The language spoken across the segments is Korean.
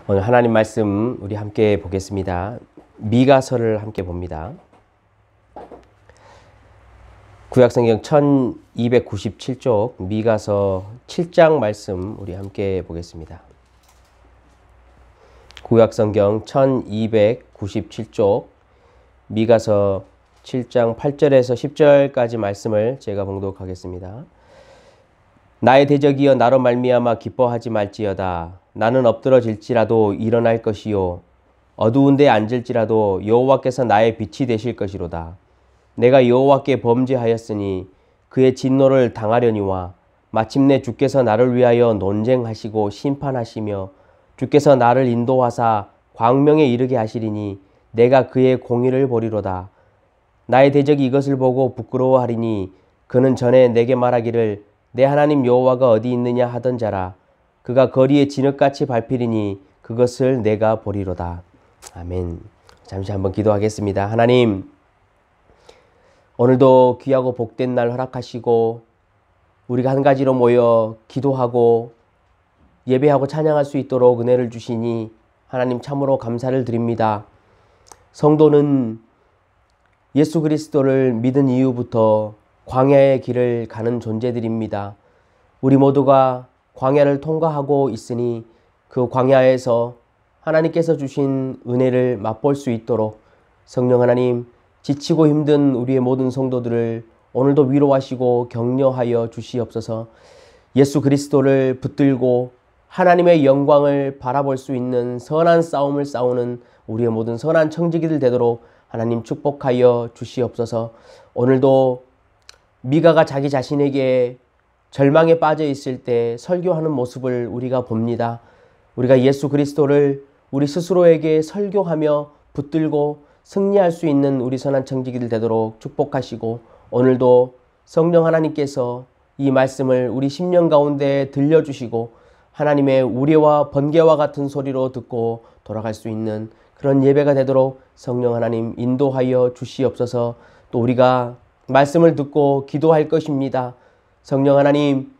오늘 하나님 말씀 우리 함께 보겠습니다. 미가서를 함께 봅니다. 구약성경 1297쪽 미가서 7장 말씀 우리 함께 보겠습니다. 구약성경 1297쪽 미가서 7장 8절에서 10절까지 말씀을 제가 봉독하겠습니다. 나의 대적이여 나로 말미암아 기뻐하지 말지어다. 나는 엎드러질지라도 일어날 것이요 어두운 데 앉을지라도 여호와께서 나의 빛이 되실 것이로다. 내가 여호와께 범죄하였으니 그의 진노를 당하려니와 마침내 주께서 나를 위하여 논쟁하시고 심판하시며 주께서 나를 인도하사 광명에 이르게 하시리니 내가 그의 공의를 보리로다. 나의 대적이 이것을 보고 부끄러워하리니 그는 전에 내게 말하기를 내 하나님 여호와가 어디 있느냐 하던 자라. 그가 거리에 진흙같이 밟히리니 그것을 내가 보리로다. 아멘. 잠시 한번 기도하겠습니다. 하나님, 오늘도 귀하고 복된 날 허락하시고 우리가 한 가지로 모여 기도하고 예배하고 찬양할 수 있도록 은혜를 주시니 하나님 참으로 감사를 드립니다. 성도는 예수 그리스도를 믿은 이후부터 광야의 길을 가는 존재들입니다. 우리 모두가 광야를 통과하고 있으니 그 광야에서 하나님께서 주신 은혜를 맛볼 수 있도록 성령 하나님, 지치고 힘든 우리의 모든 성도들을 오늘도 위로하시고 격려하여 주시옵소서. 예수 그리스도를 붙들고 하나님의 영광을 바라볼 수 있는 선한 싸움을 싸우는 우리의 모든 선한 청지기들 되도록 하나님 축복하여 주시옵소서. 오늘도 미가가 자기 자신에게 절망에 빠져 있을 때 설교하는 모습을 우리가 봅니다. 우리가 예수 그리스도를 우리 스스로에게 설교하며 붙들고 승리할 수 있는 우리 선한 청지기들 되도록 축복하시고 오늘도 성령 하나님께서 이 말씀을 우리 심령 가운데 들려주시고 하나님의 우레와 번개와 같은 소리로 듣고 돌아갈 수 있는 그런 예배가 되도록 성령 하나님 인도하여 주시옵소서. 또 우리가 말씀을 듣고 기도할 것입니다. 성령 하나님,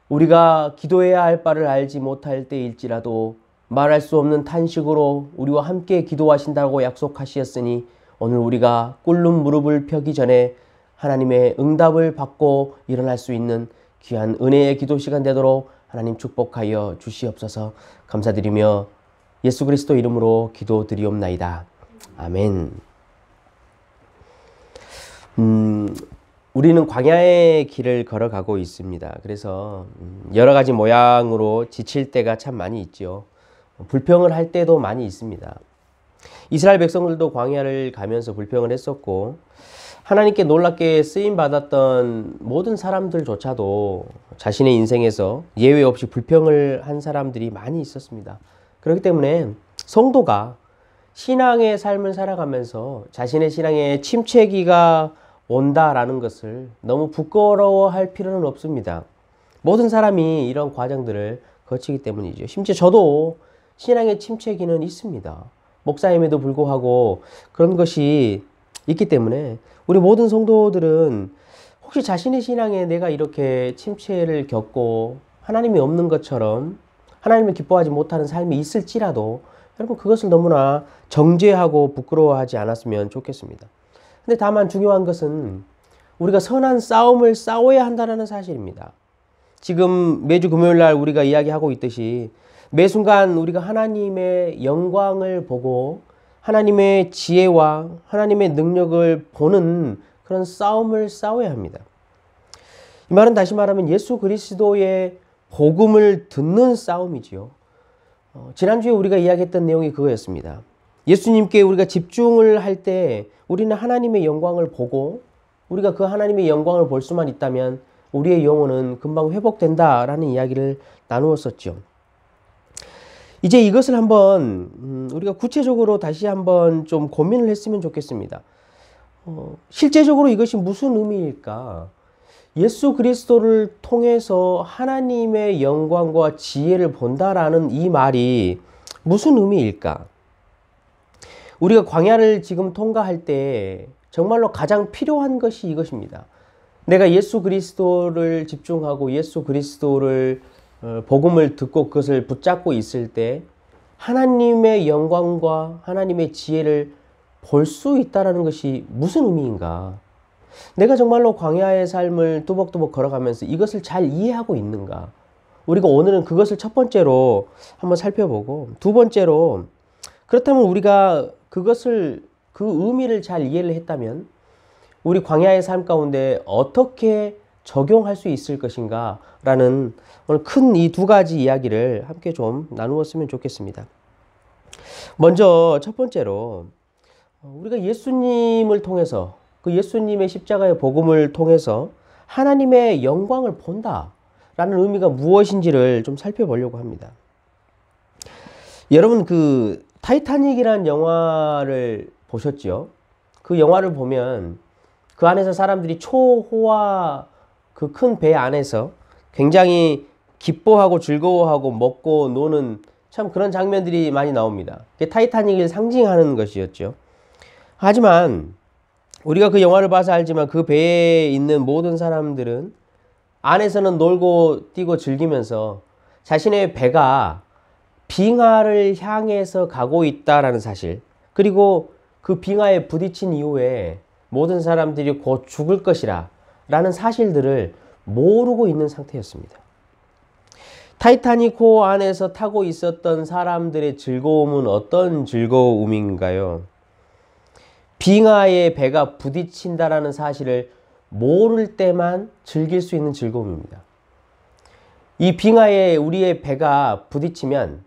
우리가 기도해야 할 바를 알지 못할 때일지라도 말할 수 없는 탄식으로 우리와 함께 기도하신다고 약속하시었으니 오늘 우리가 꿇는 무릎을 펴기 전에 하나님의 응답을 받고 일어날 수 있는 귀한 은혜의 기도 시간 되도록 하나님 축복하여 주시옵소서. 감사드리며 예수 그리스도 이름으로 기도드리옵나이다. 아멘. 우리는 광야의 길을 걸어가고 있습니다. 그래서 여러 가지 모양으로 지칠 때가 참 많이 있죠. 불평을 할 때도 많이 있습니다. 이스라엘 백성들도 광야를 가면서 불평을 했었고 하나님께 놀랍게 쓰임받았던 모든 사람들조차도 자신의 인생에서 예외 없이 불평을 한 사람들이 많이 있었습니다. 그렇기 때문에 성도가 신앙의 삶을 살아가면서 자신의 신앙에 침체기가 온다라는 것을 너무 부끄러워할 필요는 없습니다. 모든 사람이 이런 과정들을 거치기 때문이죠. 심지어 저도 신앙의 침체기는 있습니다. 목사임에도 불구하고 그런 것이 있기 때문에 우리 모든 성도들은 혹시 자신의 신앙에 내가 이렇게 침체를 겪고 하나님이 없는 것처럼 하나님을 기뻐하지 못하는 삶이 있을지라도 여러분 그것을 너무나 정죄하고 부끄러워하지 않았으면 좋겠습니다. 근데 다만 중요한 것은 우리가 선한 싸움을 싸워야 한다는 사실입니다. 지금 매주 금요일 날 우리가 이야기하고 있듯이 매 순간 우리가 하나님의 영광을 보고 하나님의 지혜와 하나님의 능력을 보는 그런 싸움을 싸워야 합니다. 이 말은 다시 말하면 예수 그리스도의 복음을 듣는 싸움이지요. 지난주에 우리가 이야기했던 내용이 그거였습니다. 예수님께 우리가 집중을 할 때 우리는 하나님의 영광을 보고 우리가 그 하나님의 영광을 볼 수만 있다면 우리의 영혼은 금방 회복된다라는 이야기를 나누었었죠. 이제 이것을 한번 우리가 구체적으로 다시 한번 좀 고민을 했으면 좋겠습니다. 실제적으로 이것이 무슨 의미일까? 예수 그리스도를 통해서 하나님의 영광과 지혜를 본다라는 이 말이 무슨 의미일까? 우리가 광야를 지금 통과할 때 정말로 가장 필요한 것이 이것입니다. 내가 예수 그리스도를 집중하고 예수 그리스도를 복음을 듣고 그것을 붙잡고 있을 때 하나님의 영광과 하나님의 지혜를 볼 수 있다는 것이 무슨 의미인가? 내가 정말로 광야의 삶을 뚜벅뚜벅 걸어가면서 이것을 잘 이해하고 있는가? 우리가 오늘은 그것을 첫 번째로 한번 살펴보고, 두 번째로 그렇다면 우리가 그 의미를 잘 이해를 했다면 우리 광야의 삶 가운데 어떻게 적용할 수 있을 것인가 라는 오늘 큰 이 두 가지 이야기를 함께 좀 나누었으면 좋겠습니다. 먼저 첫 번째로 우리가 예수님을 통해서, 그 예수님의 십자가의 복음을 통해서 하나님의 영광을 본다 라는 의미가 무엇인지를 좀 살펴보려고 합니다. 여러분, 그 타이타닉이라는 영화를 보셨죠? 그 영화를 보면 그 안에서 사람들이 초호화 그 큰 배 안에서 굉장히 기뻐하고 즐거워하고 먹고 노는 참 그런 장면들이 많이 나옵니다. 그게 타이타닉을 상징하는 것이었죠. 하지만 우리가 그 영화를 봐서 알지만 그 배에 있는 모든 사람들은 안에서는 놀고 뛰고 즐기면서 자신의 배가 빙하를 향해서 가고 있다라는 사실, 그리고 그 빙하에 부딪힌 이후에 모든 사람들이 곧 죽을 것이라 라는 사실들을 모르고 있는 상태였습니다. 타이타닉호 안에서 타고 있었던 사람들의 즐거움은 어떤 즐거움인가요? 빙하에 배가 부딪힌다라는 사실을 모를 때만 즐길 수 있는 즐거움입니다. 이 빙하에 우리의 배가 부딪히면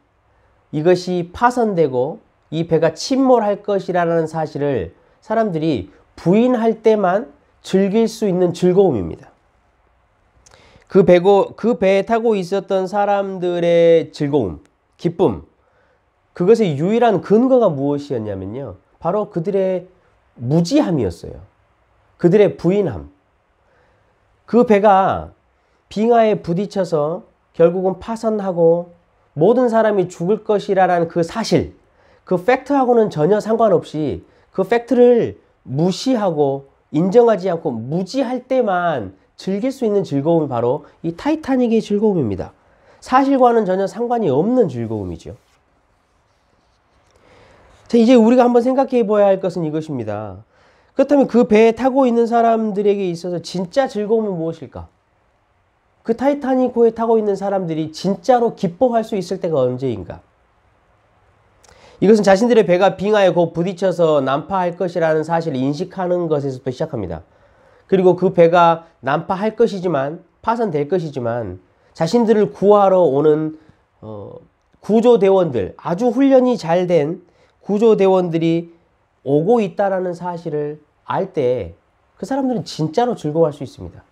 이것이 파손되고 이 배가 침몰할 것이라는 사실을 사람들이 부인할 때만 즐길 수 있는 즐거움입니다. 그 배에 타고 있었던 사람들의 즐거움, 기쁨, 그것의 유일한 근거가 무엇이었냐면요, 바로 그들의 무지함이었어요. 그들의 부인함. 그 배가 빙하에 부딪혀서 결국은 파손하고 모든 사람이 죽을 것이라는 그 사실, 그 팩트하고는 전혀 상관없이 그 팩트를 무시하고 인정하지 않고 무지할 때만 즐길 수 있는 즐거움이 바로 이 타이타닉의 즐거움입니다. 사실과는 전혀 상관이 없는 즐거움이죠. 자, 이제 우리가 한번 생각해 봐야 할 것은 이것입니다. 그렇다면 그 배에 타고 있는 사람들에게 있어서 진짜 즐거움은 무엇일까? 그 타이타닉호에 타고 있는 사람들이 진짜로 기뻐할 수 있을 때가 언제인가? 이것은 자신들의 배가 빙하에 곧 부딪혀서 난파할 것이라는 사실을 인식하는 것에서부터 시작합니다. 그리고 그 배가 난파할 것이지만, 파손될 것이지만 자신들을 구하러 오는 구조대원들, 아주 훈련이 잘 된 구조대원들이 오고 있다는 사실을 알 때 그 사람들은 진짜로 즐거워할 수 있습니다.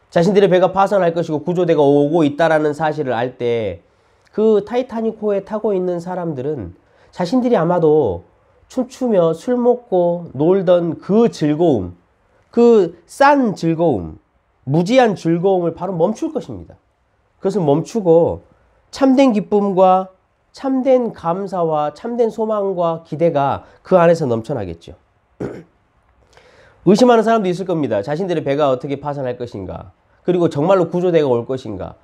자신들의 배가 파손할 것이고 구조대가 오고 있다는 사실을 알 때 그 타이타닉호에 타고 있는 사람들은 자신들이 아마도 춤추며 술 먹고 놀던 그 즐거움, 그 싼 즐거움, 무지한 즐거움을 바로 멈출 것입니다. 그것을 멈추고 참된 기쁨과 참된 감사와 참된 소망과 기대가 그 안에서 넘쳐나겠죠. 의심하는 사람도 있을 겁니다. 자신들의 배가 어떻게 파손할 것인가, 그리고 정말로 구조대가 올 것인가.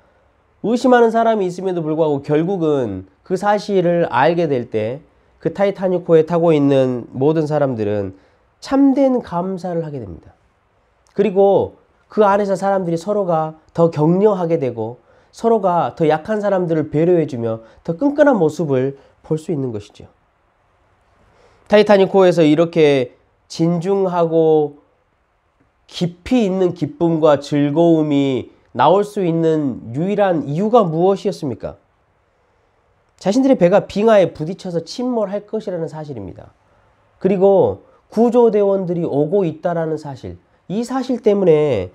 의심하는 사람이 있음에도 불구하고 결국은 그 사실을 알게 될 때 그 타이타닉호에 타고 있는 모든 사람들은 참된 감사를 하게 됩니다. 그리고 그 안에서 사람들이 서로가 더 격려하게 되고 서로가 더 약한 사람들을 배려해주며 더 끈끈한 모습을 볼 수 있는 것이죠. 타이타닉호에서 이렇게 진중하고 깊이 있는 기쁨과 즐거움이 나올 수 있는 유일한 이유가 무엇이었습니까? 자신들의 배가 빙하에 부딪혀서 침몰할 것이라는 사실입니다. 그리고 구조대원들이 오고 있다는 사실, 이 사실 때문에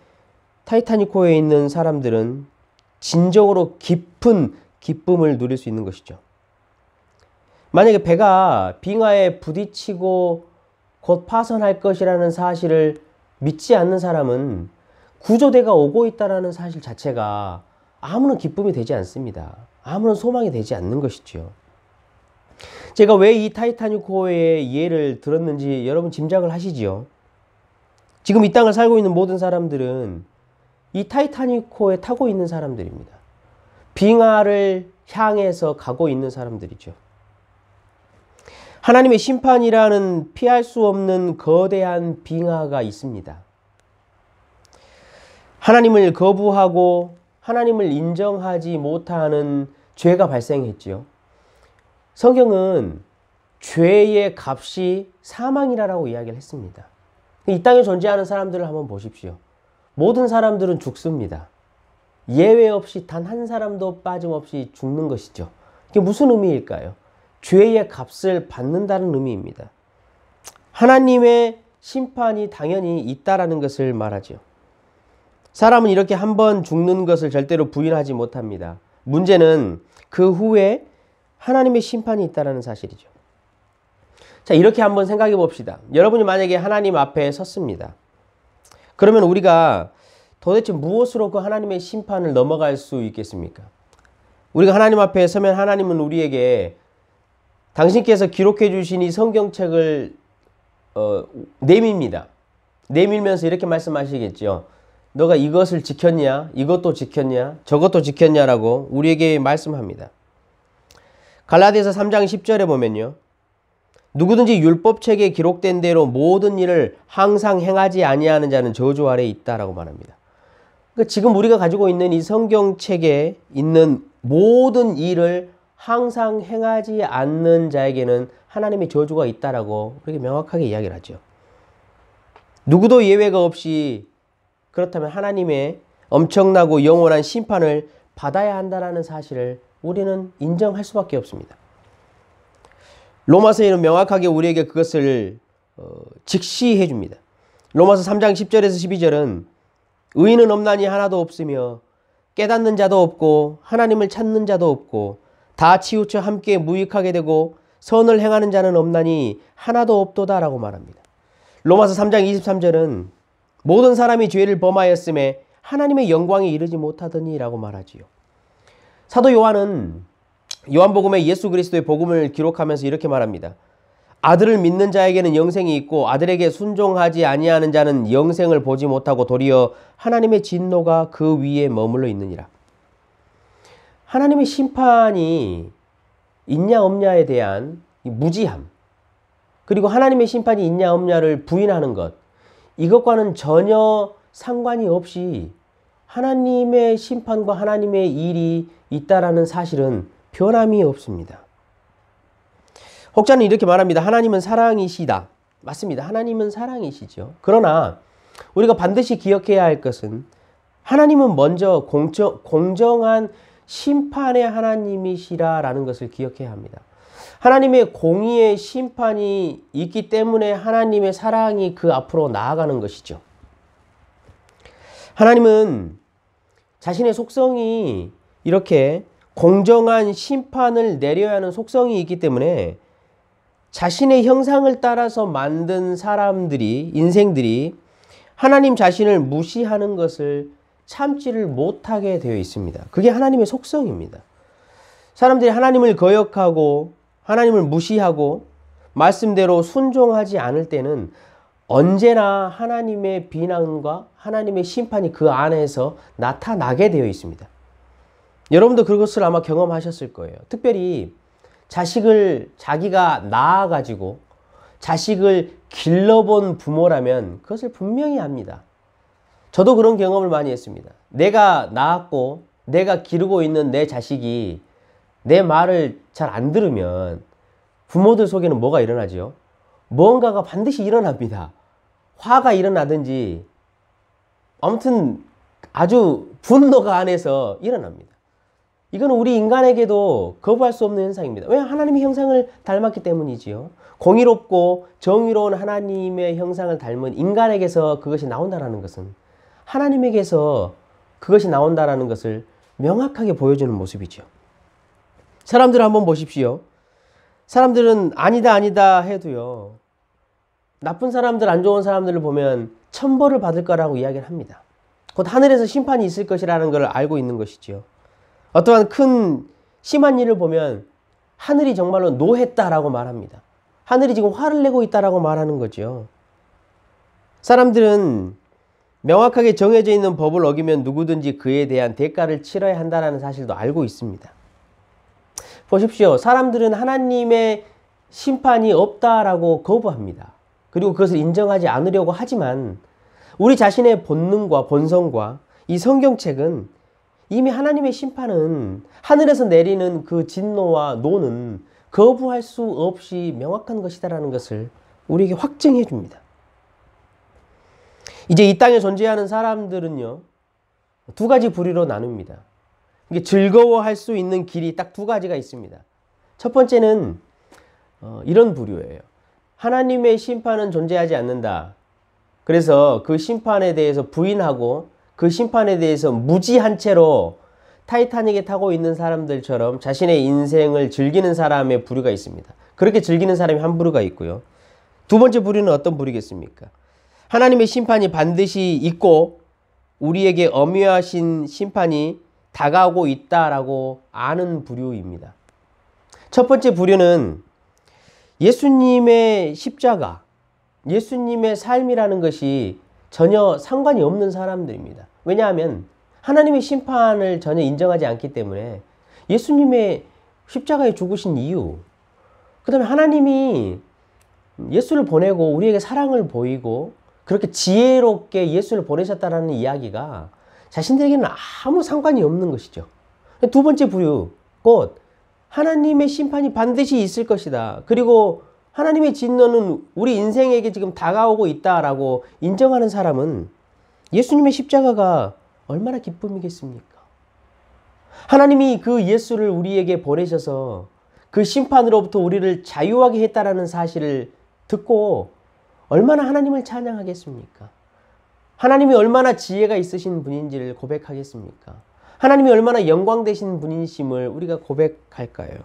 타이타닉호에 있는 사람들은 진정으로 깊은 기쁨을 누릴 수 있는 것이죠. 만약에 배가 빙하에 부딪히고 곧 파손할 것이라는 사실을 믿지 않는 사람은 구조대가 오고 있다는 사실 자체가 아무런 기쁨이 되지 않습니다. 아무런 소망이 되지 않는 것이죠. 제가 왜 이 타이타닉호의 예를 들었는지 여러분 짐작을 하시지요? 지금 이 땅을 살고 있는 모든 사람들은 이 타이타닉호에 타고 있는 사람들입니다. 빙하를 향해서 가고 있는 사람들이죠. 하나님의 심판이라는 피할 수 없는 거대한 빙하가 있습니다. 하나님을 거부하고 하나님을 인정하지 못하는 죄가 발생했지요. 성경은 죄의 값이 사망이라고 이야기를 했습니다. 이 땅에 존재하는 사람들을 한번 보십시오. 모든 사람들은 죽습니다. 예외 없이 단 한 사람도 빠짐없이 죽는 것이죠. 이게 무슨 의미일까요? 죄의 값을 받는다는 의미입니다. 하나님의 심판이 당연히 있다라는 것을 말하죠. 사람은 이렇게 한 번 죽는 것을 절대로 부인하지 못합니다. 문제는 그 후에 하나님의 심판이 있다는 사실이죠. 자, 이렇게 한번 생각해 봅시다. 여러분이 만약에 하나님 앞에 섰습니다. 그러면 우리가 도대체 무엇으로 그 하나님의 심판을 넘어갈 수 있겠습니까? 우리가 하나님 앞에 서면 하나님은 우리에게 당신께서 기록해 주신 이 성경책을 내밉니다. 내밀면서 이렇게 말씀하시겠죠. 너가 이것을 지켰냐? 이것도 지켰냐? 저것도 지켰냐라고 우리에게 말씀합니다. 갈라디아서 3장 10절에 보면요. 누구든지 율법책에 기록된 대로 모든 일을 항상 행하지 아니하는 자는 저주 아래에 있다라고 말합니다. 그러니까 지금 우리가 가지고 있는 이 성경책에 있는 모든 일을 항상 행하지 않는 자에게는 하나님의 저주가 있다라고 그렇게 명확하게 이야기를 하죠. 누구도 예외가 없이 그렇다면 하나님의 엄청나고 영원한 심판을 받아야 한다는 사실을 우리는 인정할 수밖에 없습니다. 로마서에는 명확하게 우리에게 그것을 직시해 줍니다. 로마서 3장 10절에서 12절은 의인은 없나니 하나도 없으며 깨닫는 자도 없고 하나님을 찾는 자도 없고 다 치우쳐 함께 무익하게 되고 선을 행하는 자는 없나니 하나도 없도다라고 말합니다. 로마서 3장 23절은 모든 사람이 죄를 범하였음에 하나님의 영광에 이르지 못하더니라고 말하지요. 사도 요한은 요한복음에 예수 그리스도의 복음을 기록하면서 이렇게 말합니다. 아들을 믿는 자에게는 영생이 있고 아들에게 순종하지 아니하는 자는 영생을 보지 못하고 도리어 하나님의 진노가 그 위에 머물러 있느니라. 하나님의 심판이 있냐 없냐에 대한 무지함, 그리고 하나님의 심판이 있냐 없냐를 부인하는 것, 이것과는 전혀 상관이 없이 하나님의 심판과 하나님의 일이 있다라는 사실은 변함이 없습니다. 혹자는 이렇게 말합니다. 하나님은 사랑이시다. 맞습니다. 하나님은 사랑이시죠. 그러나 우리가 반드시 기억해야 할 것은 하나님은 먼저 공정한 심판의 하나님이시라라는 것을 기억해야 합니다. 하나님의 공의의 심판이 있기 때문에 하나님의 사랑이 그 앞으로 나아가는 것이죠. 하나님은 자신의 속성이 이렇게 공정한 심판을 내려야 하는 속성이 있기 때문에 자신의 형상을 따라서 만든 사람들이, 인생들이 하나님 자신을 무시하는 것을 참지를 못하게 되어 있습니다. 그게 하나님의 속성입니다. 사람들이 하나님을 거역하고 하나님을 무시하고 말씀대로 순종하지 않을 때는 언제나 하나님의 비난과 하나님의 심판이 그 안에서 나타나게 되어 있습니다. 여러분도 그것을 아마 경험하셨을 거예요. 특별히 자식을 자기가 낳아가지고 자식을 길러본 부모라면 그것을 분명히 압니다. 저도 그런 경험을 많이 했습니다. 내가 낳았고 내가 기르고 있는 내 자식이 내 말을 잘 안 들으면 부모들 속에는 뭐가 일어나죠? 뭔가가 반드시 일어납니다. 화가 일어나든지 아무튼 아주 분노가 안에서 일어납니다. 이건 우리 인간에게도 거부할 수 없는 현상입니다. 왜? 하나님의 형상을 닮았기 때문이지요. 공의롭고 정의로운 하나님의 형상을 닮은 인간에게서 그것이 나온다는 것은 하나님에게서 그것이 나온다는 것을 명확하게 보여주는 모습이죠. 사람들을 한번 보십시오. 사람들은 아니다 아니다 해도요. 나쁜 사람들, 안 좋은 사람들을 보면 천벌을 받을 거라고 이야기를 합니다. 곧 하늘에서 심판이 있을 것이라는 걸 알고 있는 것이죠. 어떠한 큰 심한 일을 보면 하늘이 정말로 노했다라고 말합니다. 하늘이 지금 화를 내고 있다라고 말하는 거죠. 사람들은 명확하게 정해져 있는 법을 어기면 누구든지 그에 대한 대가를 치러야 한다는 사실도 알고 있습니다. 보십시오. 사람들은 하나님의 심판이 없다라고 거부합니다. 그리고 그것을 인정하지 않으려고 하지만 우리 자신의 본능과 본성과 이 성경책은 이미 하나님의 심판은 하늘에서 내리는 그 진노와 노는 거부할 수 없이 명확한 것이다라는 것을 우리에게 확증해 줍니다. 이제 이 땅에 존재하는 사람들은요, 두 가지 부류로 나눕니다. 이게 즐거워할 수 있는 길이 딱 두 가지가 있습니다. 첫 번째는 이런 부류예요. 하나님의 심판은 존재하지 않는다. 그래서 그 심판에 대해서 부인하고 그 심판에 대해서 무지한 채로 타이타닉에 타고 있는 사람들처럼 자신의 인생을 즐기는 사람의 부류가 있습니다. 그렇게 즐기는 사람이 한 부류가 있고요. 두 번째 부류는 어떤 부류겠습니까? 하나님의 심판이 반드시 있고 우리에게 엄유하신 심판이 다가오고 있다라고 아는 부류입니다. 첫 번째 부류는 예수님의 십자가, 예수님의 삶이라는 것이 전혀 상관이 없는 사람들입니다. 왜냐하면 하나님의 심판을 전혀 인정하지 않기 때문에 예수님의 십자가에 죽으신 이유, 그 다음에 하나님이 예수를 보내고 우리에게 사랑을 보이고 그렇게 지혜롭게 예수를 보내셨다는 이야기가 자신들에게는 아무 상관이 없는 것이죠. 두 번째 부류, 곧 하나님의 심판이 반드시 있을 것이다. 그리고 하나님의 진노는 우리 인생에게 지금 다가오고 있다라고 인정하는 사람은 예수님의 십자가가 얼마나 기쁨이겠습니까? 하나님이 그 예수를 우리에게 보내셔서 그 심판으로부터 우리를 자유하게 했다라는 사실을 듣고 얼마나 하나님을 찬양하겠습니까? 하나님이 얼마나 지혜가 있으신 분인지를 고백하겠습니까? 하나님이 얼마나 영광되신 분이심을 우리가 고백할까요?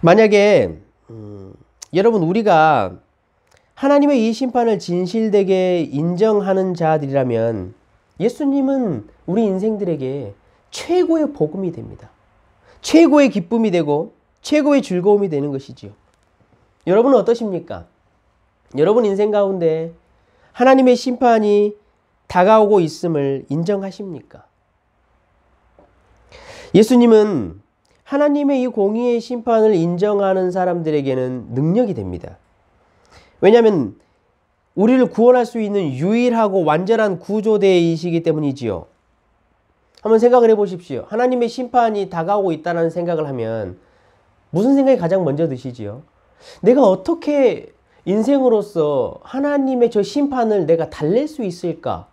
만약에 여러분 우리가 하나님의 이 심판을 진실되게 인정하는 자들이라면 예수님은 우리 인생들에게 최고의 복음이 됩니다. 최고의 기쁨이 되고 최고의 즐거움이 되는 것이지요. 여러분은 어떠십니까? 여러분 인생 가운데 하나님의 심판이 다가오고 있음을 인정하십니까? 예수님은 하나님의 이 공의의 심판을 인정하는 사람들에게는 능력이 됩니다. 왜냐하면 우리를 구원할 수 있는 유일하고 완전한 구조대이시기 때문이지요. 한번 생각을 해보십시오. 하나님의 심판이 다가오고 있다는 생각을 하면 무슨 생각이 가장 먼저 드시지요? 내가 어떻게 인생으로서 하나님의 저 심판을 내가 달랠 수 있을까?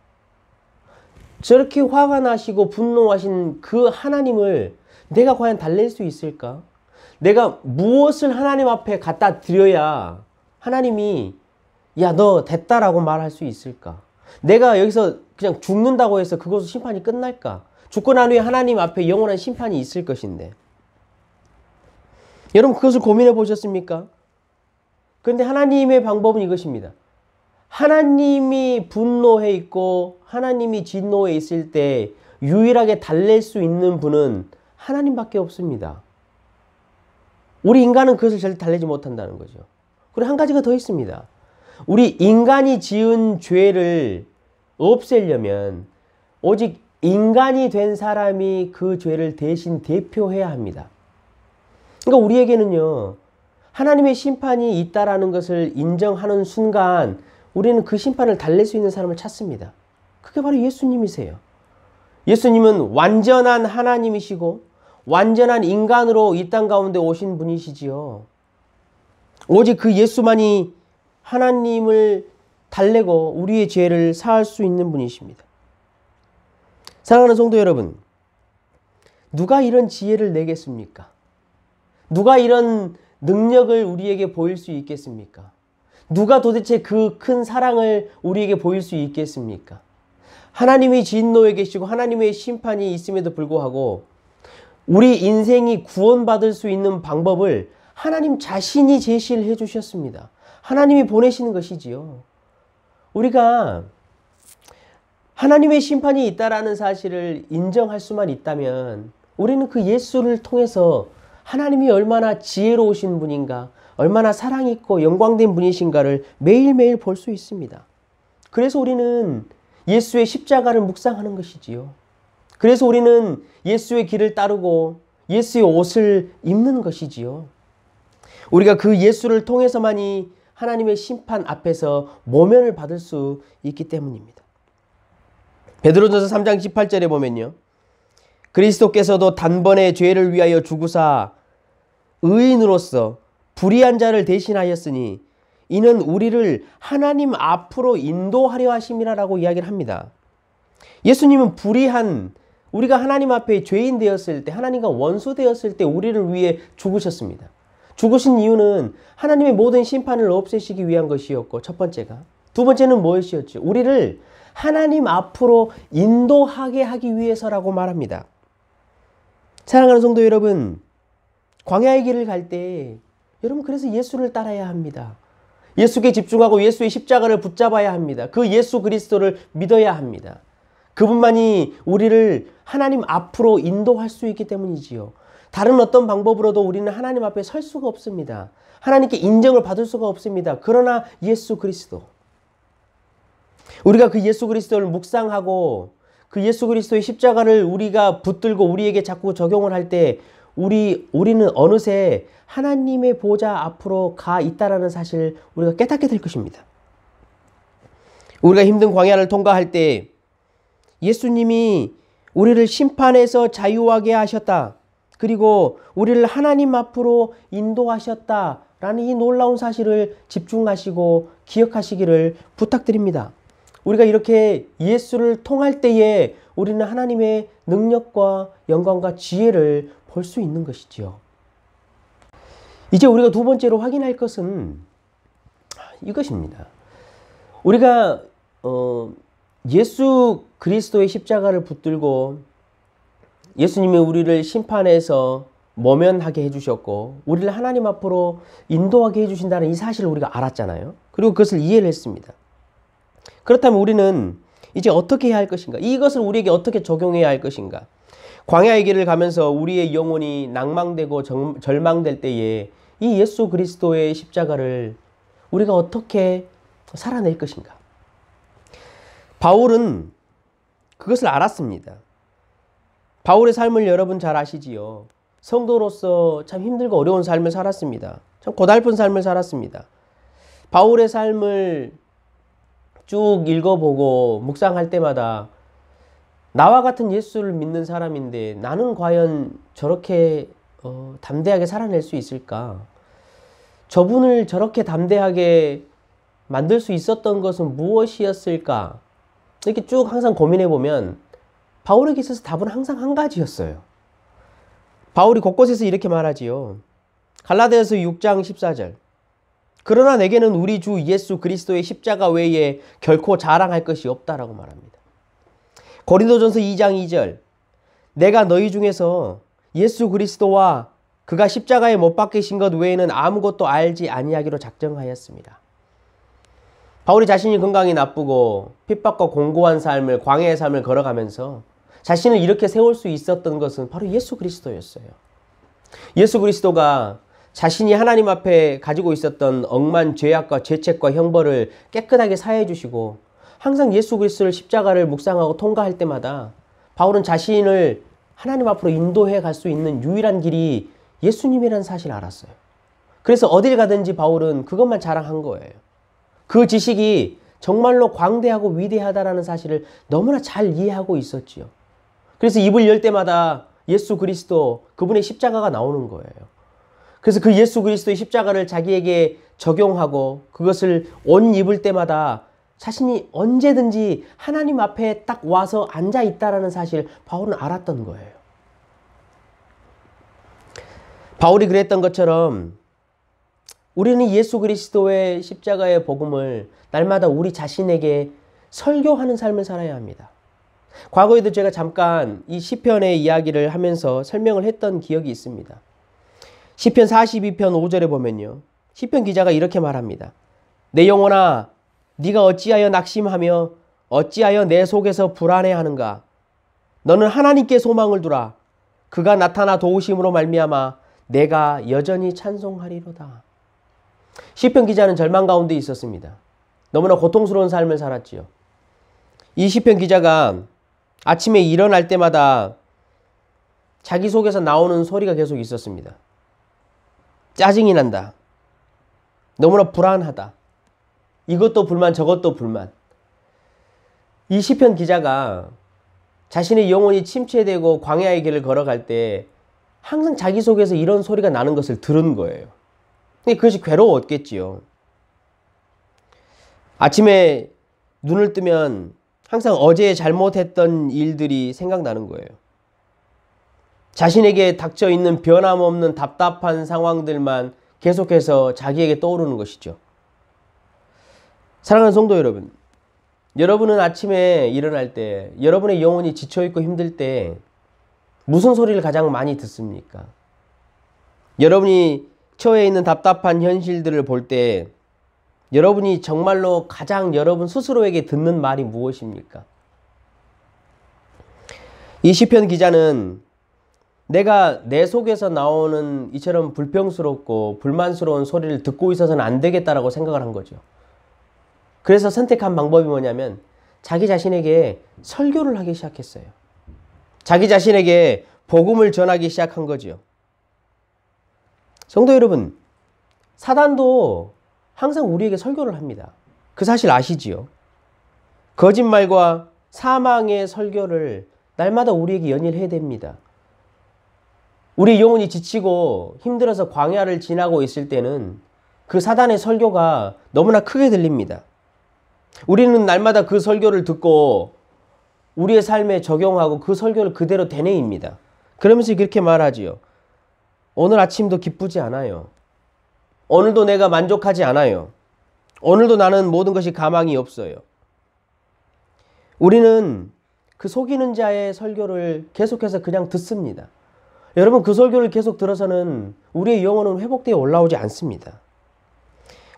저렇게 화가 나시고 분노하신 그 하나님을 내가 과연 달랠 수 있을까? 내가 무엇을 하나님 앞에 갖다 드려야 하나님이 야, 너 됐다라고 말할 수 있을까? 내가 여기서 그냥 죽는다고 해서 그것으로 심판이 끝날까? 죽고 난 후에 하나님 앞에 영원한 심판이 있을 것인데. 여러분 그것을 고민해 보셨습니까? 그런데 하나님의 방법은 이것입니다. 하나님이 분노해 있고 하나님이 진노해 있을 때 유일하게 달랠 수 있는 분은 하나님밖에 없습니다. 우리 인간은 그것을 절대 달래지 못한다는 거죠. 그리고 한 가지가 더 있습니다. 우리 인간이 지은 죄를 없애려면 오직 인간이 된 사람이 그 죄를 대신 대표해야 합니다. 그러니까 우리에게는요, 하나님의 심판이 있다라는 것을 인정하는 순간 우리는 그 심판을 달랠 수 있는 사람을 찾습니다. 그게 바로 예수님이세요. 예수님은 완전한 하나님이시고 완전한 인간으로 이 땅 가운데 오신 분이시지요. 오직 그 예수만이 하나님을 달래고 우리의 죄를 사할 수 있는 분이십니다. 사랑하는 성도 여러분, 누가 이런 지혜를 내겠습니까? 누가 이런 능력을 우리에게 보일 수 있겠습니까? 누가 도대체 그 큰 사랑을 우리에게 보일 수 있겠습니까? 하나님이 진노에 계시고 하나님의 심판이 있음에도 불구하고 우리 인생이 구원받을 수 있는 방법을 하나님 자신이 제시를 해 주셨습니다. 하나님이 보내시는 것이지요. 우리가 하나님의 심판이 있다라는 사실을 인정할 수만 있다면 우리는 그 예수를 통해서 하나님이 얼마나 지혜로우신 분인가, 얼마나 사랑 있고 영광된 분이신가를 매일매일 볼 수 있습니다. 그래서 우리는 예수의 십자가를 묵상하는 것이지요. 그래서 우리는 예수의 길을 따르고 예수의 옷을 입는 것이지요. 우리가 그 예수를 통해서만이 하나님의 심판 앞에서 모면을 받을 수 있기 때문입니다. 베드로전서 3장 18절에 보면요. 그리스도께서도 단번에 죄를 위하여 죽으사 의인으로서 불의한 자를 대신하였으니 이는 우리를 하나님 앞으로 인도하려 하심이라라고 이야기를 합니다. 예수님은 우리가 하나님 앞에 죄인 되었을 때, 하나님과 원수 되었을 때 우리를 위해 죽으셨습니다. 죽으신 이유는 하나님의 모든 심판을 없애시기 위한 것이었고, 첫 번째가. 두 번째는 무엇이었죠? 우리를 하나님 앞으로 인도하게 하기 위해서라고 말합니다. 사랑하는 성도 여러분, 광야의 길을 갈 때 여러분 그래서 예수를 따라야 합니다. 예수께 집중하고 예수의 십자가를 붙잡아야 합니다. 그 예수 그리스도를 믿어야 합니다. 그분만이 우리를 하나님 앞으로 인도할 수 있기 때문이지요. 다른 어떤 방법으로도 우리는 하나님 앞에 설 수가 없습니다. 하나님께 인정을 받을 수가 없습니다. 그러나 예수 그리스도. 우리가 그 예수 그리스도를 묵상하고 그 예수 그리스도의 십자가를 우리가 붙들고 우리에게 자꾸 적용을 할 때 우리는 어느새 하나님의 보좌 앞으로 가 있다라는 사실을 우리가 깨닫게 될 것입니다. 우리가 힘든 광야를 통과할 때 예수님이 우리를 심판에서 자유하게 하셨다. 그리고 우리를 하나님 앞으로 인도하셨다라는 이 놀라운 사실을 집중하시고 기억하시기를 부탁드립니다. 우리가 이렇게 예수를 통할 때에 우리는 하나님의 능력과 영광과 지혜를 볼 수 있는 것이지요. 이제 우리가 두 번째로 확인할 것은 이것입니다. 우리가 예수 그리스도의 십자가를 붙들고 예수님이 우리를 심판해서 모면하게 해주셨고 우리를 하나님 앞으로 인도하게 해주신다는 이 사실을 우리가 알았잖아요. 그리고 그것을 이해를 했습니다. 그렇다면 우리는 이제 어떻게 해야 할 것인가? 이것을 우리에게 어떻게 적용해야 할 것인가? 광야의 길을 가면서 우리의 영혼이 낭망되고 절망될 때에 이 예수 그리스도의 십자가를 우리가 어떻게 살아낼 것인가? 바울은 그것을 알았습니다. 바울의 삶을 여러분 잘 아시지요. 성도로서 참 힘들고 어려운 삶을 살았습니다. 참 고달픈 삶을 살았습니다. 바울의 삶을 쭉 읽어보고 묵상할 때마다 나와 같은 예수를 믿는 사람인데 나는 과연 저렇게 담대하게 살아낼 수 있을까? 저분을 저렇게 담대하게 만들 수 있었던 것은 무엇이었을까? 이렇게 쭉 항상 고민해 보면 바울에게 있어서 답은 항상 한 가지였어요. 바울이 곳곳에서 이렇게 말하지요. 갈라디아서 6장 14절. 그러나 내게는 우리 주 예수 그리스도의 십자가 외에 결코 자랑할 것이 없다라고 말합니다. 고린도전서 2장 2절. 내가 너희 중에서 예수 그리스도와 그가 십자가에 못 박히신 것 외에는 아무것도 알지 아니하기로 작정하였습니다. 바울이 자신이 건강이 나쁘고 핍박과 공고한 삶을 광야의 삶을 걸어가면서 자신을 이렇게 세울 수 있었던 것은 바로 예수 그리스도였어요. 예수 그리스도가 자신이 하나님 앞에 가지고 있었던 억만 죄악과 죄책과 형벌을 깨끗하게 사해 주시고 항상 예수 그리스도를 십자가를 묵상하고 통과할 때마다 바울은 자신을 하나님 앞으로 인도해 갈 수 있는 유일한 길이 예수님이라는 사실을 알았어요. 그래서 어딜 가든지 바울은 그것만 자랑한 거예요. 그 지식이 정말로 광대하고 위대하다라는 사실을 너무나 잘 이해하고 있었지요. 그래서 입을 열 때마다 예수 그리스도, 그분의 십자가가 나오는 거예요. 그래서 그 예수 그리스도의 십자가를 자기에게 적용하고 그것을 옷 입을 때마다 자신이 언제든지 하나님 앞에 딱 와서 앉아 있다라는 사실을 바울은 알았던 거예요. 바울이 그랬던 것처럼 우리는 예수 그리스도의 십자가의 복음을 날마다 우리 자신에게 설교하는 삶을 살아야 합니다. 과거에도 제가 잠깐 이 시편의 이야기를 하면서 설명을 했던 기억이 있습니다. 시편 42편 5절에 보면요. 시편 기자가 이렇게 말합니다. 내 영혼아 네가 어찌하여 낙심하며 어찌하여 내 속에서 불안해하는가? 너는 하나님께 소망을 두라. 그가 나타나 도우심으로 말미암아 내가 여전히 찬송하리로다. 시편 기자는 절망 가운데 있었습니다. 너무나 고통스러운 삶을 살았지요. 이 시편 기자가 아침에 일어날 때마다 자기 속에서 나오는 소리가 계속 있었습니다. 짜증이 난다. 너무나 불안하다. 이것도 불만, 저것도 불만. 이 시편 기자가 자신의 영혼이 침체되고 광야의 길을 걸어갈 때 항상 자기 속에서 이런 소리가 나는 것을 들은 거예요. 근데 그것이 괴로웠겠지요. 아침에 눈을 뜨면 항상 어제 잘못했던 일들이 생각나는 거예요. 자신에게 닥쳐 있는 변함없는 답답한 상황들만 계속해서 자기에게 떠오르는 것이죠. 사랑하는 성도 여러분, 여러분은 아침에 일어날 때, 여러분의 영혼이 지쳐있고 힘들 때 무슨 소리를 가장 많이 듣습니까? 여러분이 처해 있는 답답한 현실들을 볼 때 여러분이 정말로 가장 여러분 스스로에게 듣는 말이 무엇입니까? 이 시편 기자는 내가 내 속에서 나오는 이처럼 불평스럽고 불만스러운 소리를 듣고 있어서는 안 되겠다라고 생각을 한 거죠. 그래서 선택한 방법이 뭐냐면 자기 자신에게 설교를 하기 시작했어요. 자기 자신에게 복음을 전하기 시작한 거죠. 성도 여러분, 사단도 항상 우리에게 설교를 합니다. 그 사실 아시지요? 거짓말과 사망의 설교를 날마다 우리에게 연일해야 됩니다. 우리 영혼이 지치고 힘들어서 광야를 지나고 있을 때는 그 사단의 설교가 너무나 크게 들립니다. 우리는 날마다 그 설교를 듣고 우리의 삶에 적용하고 그 설교를 그대로 되뇌입니다. 그러면서 그렇게 말하지요. 오늘 아침도 기쁘지 않아요. 오늘도 내가 만족하지 않아요. 오늘도 나는 모든 것이 가망이 없어요. 우리는 그 속이는 자의 설교를 계속해서 그냥 듣습니다. 여러분, 그 설교를 계속 들어서는 우리의 영혼은 회복되어 올라오지 않습니다.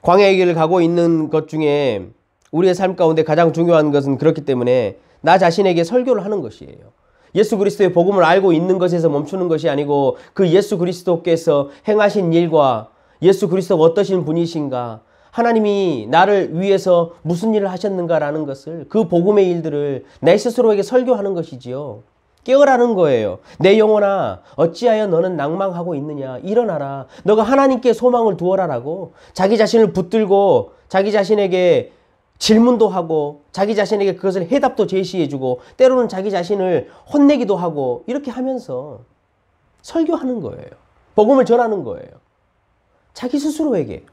광야의 길을 가고 있는 것 중에 우리의 삶 가운데 가장 중요한 것은 그렇기 때문에 나 자신에게 설교를 하는 것이에요. 예수 그리스도의 복음을 알고 있는 것에서 멈추는 것이 아니고 그 예수 그리스도께서 행하신 일과 예수 그리스도가 어떠신 분이신가, 하나님이 나를 위해서 무슨 일을 하셨는가라는 것을, 그 복음의 일들을 내 스스로에게 설교하는 것이지요. 깨어라는 거예요. 내 영혼아, 어찌하여 너는 낭망하고 있느냐. 일어나라. 너가 하나님께 소망을 두어라라고 자기 자신을 붙들고 자기 자신에게 질문도 하고 자기 자신에게 그것을 해답도 제시해주고 때로는 자기 자신을 혼내기도 하고 이렇게 하면서 설교하는 거예요. 복음을 전하는 거예요. 자기 스스로에게.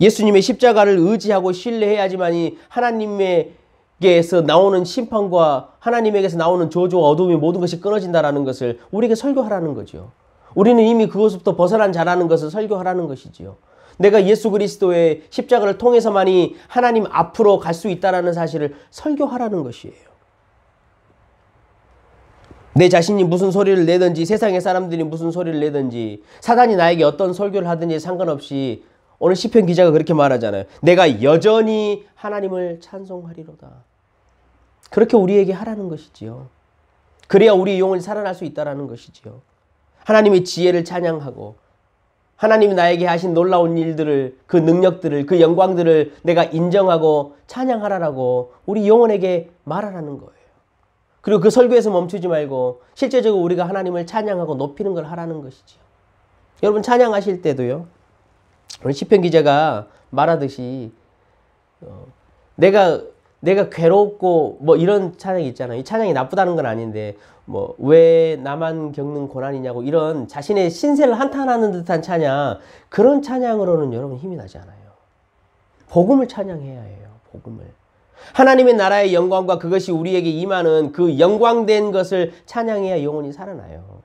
예수님의 십자가를 의지하고 신뢰해야지만이 하나님에게서 나오는 심판과 하나님에게서 나오는 저주와 어둠이 모든 것이 끊어진다라는 것을 우리에게 설교하라는 거죠. 우리는 이미 그것부터 벗어난 자라는 것을 설교하라는 것이지요. 내가 예수 그리스도의 십자가를 통해서만이 하나님 앞으로 갈 수 있다는 사실을 설교하라는 것이에요. 내 자신이 무슨 소리를 내든지 세상의 사람들이 무슨 소리를 내든지 사단이 나에게 어떤 설교를 하든지 상관없이 오늘 시편 기자가 그렇게 말하잖아요. 내가 여전히 하나님을 찬송하리로다. 그렇게 우리에게 하라는 것이지요. 그래야 우리 영혼이 살아날 수 있다는 것이지요. 하나님의 지혜를 찬양하고 하나님이 나에게 하신 놀라운 일들을, 그 능력들을, 그 영광들을 내가 인정하고 찬양하라라고 우리 영혼에게 말하라는 거예요. 그리고 그 설교에서 멈추지 말고 실제적으로 우리가 하나님을 찬양하고 높이는 걸 하라는 것이지요. 여러분, 찬양하실 때도요, 오늘 시편 기자가 말하듯이 내가 괴롭고 뭐 이런 찬양이 있잖아요. 이 찬양이 나쁘다는 건 아닌데 뭐 왜 나만 겪는 고난이냐고 이런 자신의 신세를 한탄하는 듯한 찬양, 그런 찬양으로는 여러분 힘이 나지 않아요. 복음을 찬양해야 해요. 복음을. 하나님의 나라의 영광과 그것이 우리에게 임하는 그 영광된 것을 찬양해야 영혼이 살아나요.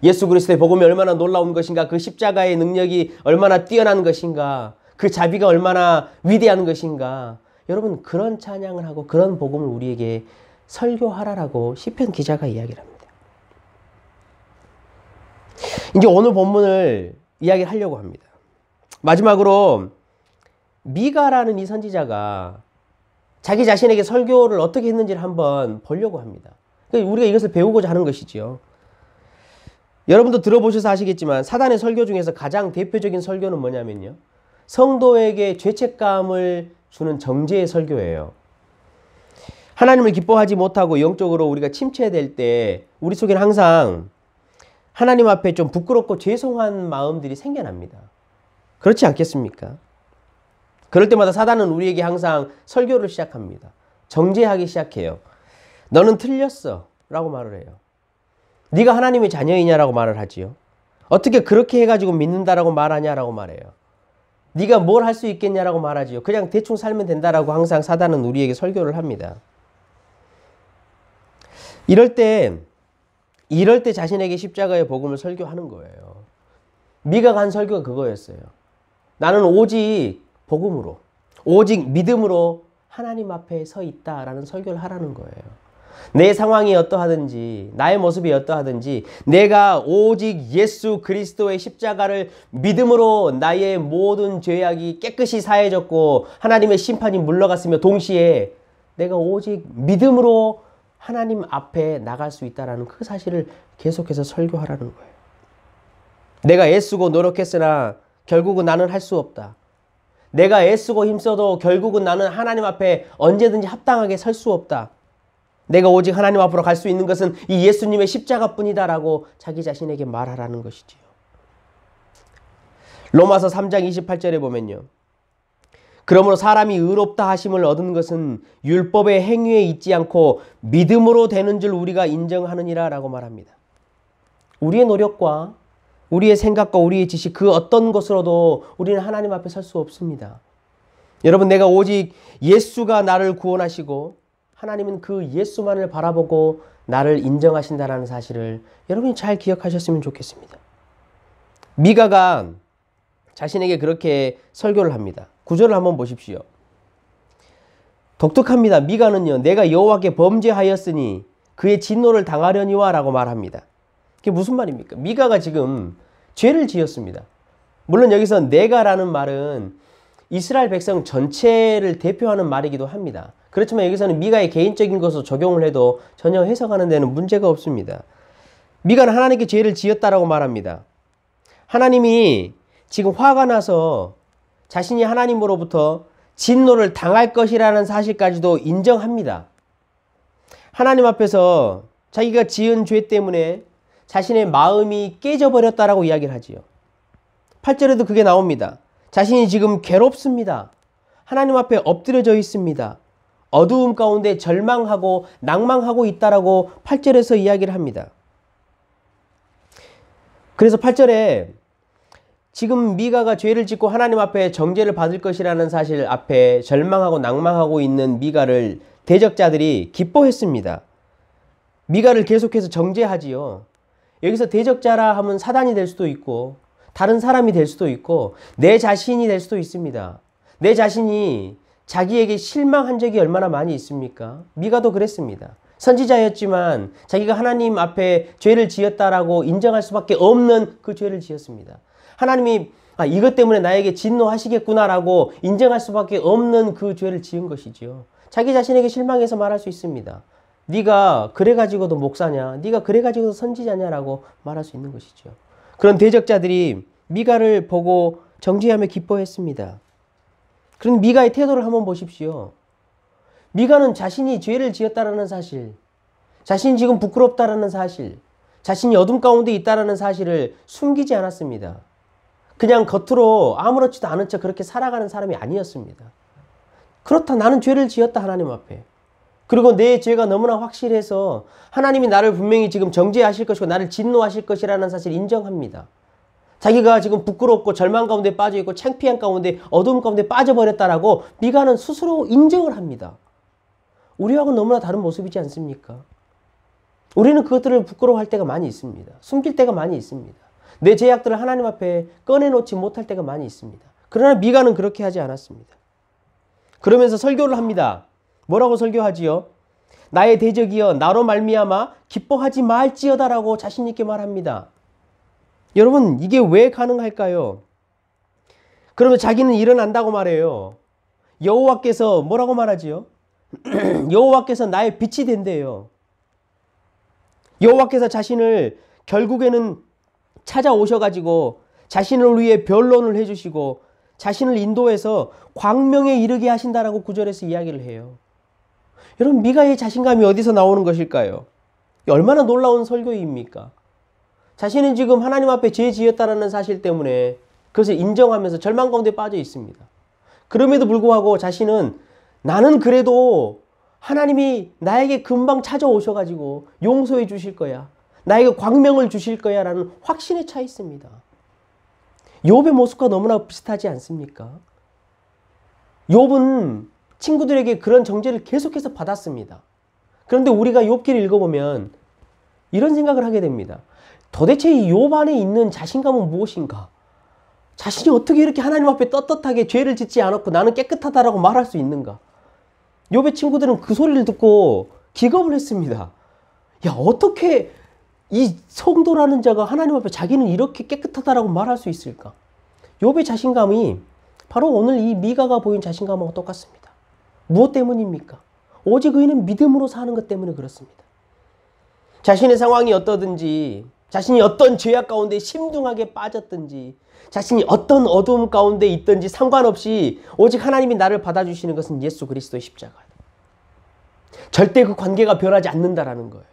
예수 그리스도의 복음이 얼마나 놀라운 것인가, 그 십자가의 능력이 얼마나 뛰어난 것인가, 그 자비가 얼마나 위대한 것인가, 여러분 그런 찬양을 하고 그런 복음을 우리에게 설교하라라고 시편 기자가 이야기를 합니다. 이제 오늘 본문을 이야기를 하려고 합니다. 마지막으로 미가라는 이 선지자가 자기 자신에게 설교를 어떻게 했는지를 한번 보려고 합니다. 우리가 이것을 배우고자 하는 것이지요. 여러분도 들어보셔서 아시겠지만 사단의 설교 중에서 가장 대표적인 설교는 뭐냐면요, 성도에게 죄책감을 주는 정죄의 설교예요. 하나님을 기뻐하지 못하고 영적으로 우리가 침체될 때 우리 속에는 항상 하나님 앞에 좀 부끄럽고 죄송한 마음들이 생겨납니다. 그렇지 않겠습니까? 그럴 때마다 사단은 우리에게 항상 설교를 시작합니다. 정죄하기 시작해요. 너는 틀렸어 라고 말을 해요. 네가 하나님의 자녀이냐라고 말을 하지요. 어떻게 그렇게 해가지고 믿는다라고 말하냐라고 말해요. 네가 뭘 할 수 있겠냐라고 말하지요. 그냥 대충 살면 된다라고 항상 사단은 우리에게 설교를 합니다. 이럴 때 자신에게 십자가의 복음을 설교하는 거예요. 미가가 한 설교가 그거였어요. 나는 오직 복음으로, 오직 믿음으로 하나님 앞에 서 있다라는 설교를 하라는 거예요. 내 상황이 어떠하든지 나의 모습이 어떠하든지 내가 오직 예수 그리스도의 십자가를 믿음으로 나의 모든 죄악이 깨끗이 사해졌고 하나님의 심판이 물러갔으며 동시에 내가 오직 믿음으로 하나님 앞에 나갈 수 있다는 그 사실을 계속해서 설교하라는 거예요. 내가 애쓰고 노력했으나 결국은 나는 할 수 없다. 내가 애쓰고 힘써도 결국은 나는 하나님 앞에 언제든지 합당하게 설 수 없다. 내가 오직 하나님 앞으로 갈 수 있는 것은 이 예수님의 십자가뿐이다라고 자기 자신에게 말하라는 것이지요. 로마서 3장 28절에 보면요. 그러므로 사람이 의롭다 하심을 얻은 것은 율법의 행위에 있지 않고 믿음으로 되는 줄 우리가 인정하느니라 라고 말합니다. 우리의 노력과 우리의 생각과 우리의 지식 그 어떤 것으로도 우리는 하나님 앞에 설 수 없습니다. 여러분, 내가 오직 예수가 나를 구원하시고 하나님은 그 예수만을 바라보고 나를 인정하신다는 사실을 여러분이 잘 기억하셨으면 좋겠습니다. 미가가 자신에게 그렇게 설교를 합니다. 9절을 한번 보십시오. 독특합니다. 미가는요. 내가 여호와께 범죄하였으니 그의 진노를 당하려니와 라고 말합니다. 그게 무슨 말입니까? 미가가 지금 죄를 지었습니다. 물론 여기서 내가라는 말은 이스라엘 백성 전체를 대표하는 말이기도 합니다. 그렇지만 여기서는 미가의 개인적인 것으로 적용을 해도 전혀 해석하는 데는 문제가 없습니다. 미가는 하나님께 죄를 지었다라고 말합니다. 하나님이 지금 화가 나서 자신이 하나님으로부터 진노를 당할 것이라는 사실까지도 인정합니다. 하나님 앞에서 자기가 지은 죄 때문에 자신의 마음이 깨져버렸다라고 이야기를 하지요. 8절에도 그게 나옵니다. 자신이 지금 괴롭습니다. 하나님 앞에 엎드려져 있습니다. 어두움 가운데 절망하고 낭망하고 있다라고 8절에서 이야기를 합니다. 그래서 8절에 지금 미가가 죄를 짓고 하나님 앞에 정죄를 받을 것이라는 사실 앞에 절망하고 낭망하고 있는 미가를 대적자들이 기뻐했습니다. 미가를 계속해서 정죄하지요. 여기서 대적자라 하면 사단이 될 수도 있고 다른 사람이 될 수도 있고 내 자신이 될 수도 있습니다. 내 자신이 자기에게 실망한 적이 얼마나 많이 있습니까? 미가도 그랬습니다. 선지자였지만 자기가 하나님 앞에 죄를 지었다라고 인정할 수밖에 없는 그 죄를 지었습니다. 하나님이 이것 때문에 나에게 진노하시겠구나라고 인정할 수밖에 없는 그 죄를 지은 것이지요. 자기 자신에게 실망해서 말할 수 있습니다. 네가 그래가지고도 목사냐? 네가 그래가지고도 선지자냐라고 말할 수 있는 것이죠. 그런 대적자들이 미가를 보고 정죄하며 기뻐했습니다. 그런 미가의 태도를 한번 보십시오. 미가는 자신이 죄를 지었다라는 사실, 자신이 지금 부끄럽다라는 사실, 자신이 어둠 가운데 있다라는 사실을 숨기지 않았습니다. 그냥 겉으로 아무렇지도 않은 척 그렇게 살아가는 사람이 아니었습니다. 그렇다, 나는 죄를 지었다 하나님 앞에. 그리고 내 죄가 너무나 확실해서 하나님이 나를 분명히 지금 정죄하실 것이고 나를 진노하실 것이라는 사실을 인정합니다. 자기가 지금 부끄럽고 절망 가운데 빠져있고 창피한 가운데 어두움 가운데 빠져버렸다라고 미가는 스스로 인정을 합니다. 우리하고는 너무나 다른 모습이지 않습니까? 우리는 그것들을 부끄러워할 때가 많이 있습니다. 숨길 때가 많이 있습니다. 내 죄악들을 하나님 앞에 꺼내놓지 못할 때가 많이 있습니다. 그러나 미가는 그렇게 하지 않았습니다. 그러면서 설교를 합니다. 뭐라고 설교하지요? 나의 대적이여 나로 말미암아 기뻐하지 말지어다라고 자신 있게 말합니다. 여러분, 이게 왜 가능할까요? 그러면 자기는 일어난다고 말해요. 여호와께서 뭐라고 말하지요? 여호와께서 나의 빛이 된대요. 여호와께서 자신을 결국에는 찾아오셔가지고 자신을 위해 변론을 해주시고 자신을 인도해서 광명에 이르게 하신다라고 9절에서 이야기를 해요. 여러분, 미가의 자신감이 어디서 나오는 것일까요? 얼마나 놀라운 설교입니까? 자신은 지금 하나님 앞에 죄 지었다는 사실 때문에 그것을 인정하면서 절망 가운데 빠져 있습니다. 그럼에도 불구하고 자신은 나는 그래도 하나님이 나에게 금방 찾아오셔가지고 용서해 주실 거야. 나에게 광명을 주실 거야 라는 확신에 차 있습니다. 욥의 모습과 너무나 비슷하지 않습니까? 욥은 친구들에게 그런 정죄를 계속해서 받았습니다. 그런데 우리가 욥기를 읽어보면 이런 생각을 하게 됩니다. 도대체 이 욥 안에 있는 자신감은 무엇인가? 자신이 어떻게 이렇게 하나님 앞에 떳떳하게 죄를 짓지 않았고 나는 깨끗하다라고 말할 수 있는가? 욥의 친구들은 그 소리를 듣고 기겁을 했습니다. 야, 어떻게 이 성도라는 자가 하나님 앞에 자기는 이렇게 깨끗하다라고 말할 수 있을까? 욥의 자신감이 바로 오늘 이 미가가 보인 자신감하고 똑같습니다. 무엇 때문입니까? 오직 의인은 믿음으로 사는 것 때문에 그렇습니다. 자신의 상황이 어떠든지, 자신이 어떤 죄악 가운데 심중하게 빠졌든지, 자신이 어떤 어두움 가운데 있든지 상관없이 오직 하나님이 나를 받아주시는 것은 예수 그리스도의 십자가예요. 절대 그 관계가 변하지 않는다라는 거예요.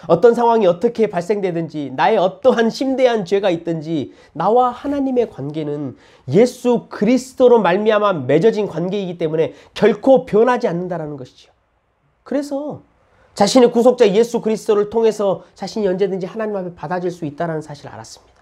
어떤 상황이 어떻게 발생되든지, 나의 어떠한 심대한 죄가 있든지 나와 하나님의 관계는 예수 그리스도로 말미암아 맺어진 관계이기 때문에 결코 변하지 않는다라는 것이죠. 그래서 자신의 구속자 예수 그리스도를 통해서 자신이 언제든지 하나님 앞에 받아질 수 있다는 사실을 알았습니다.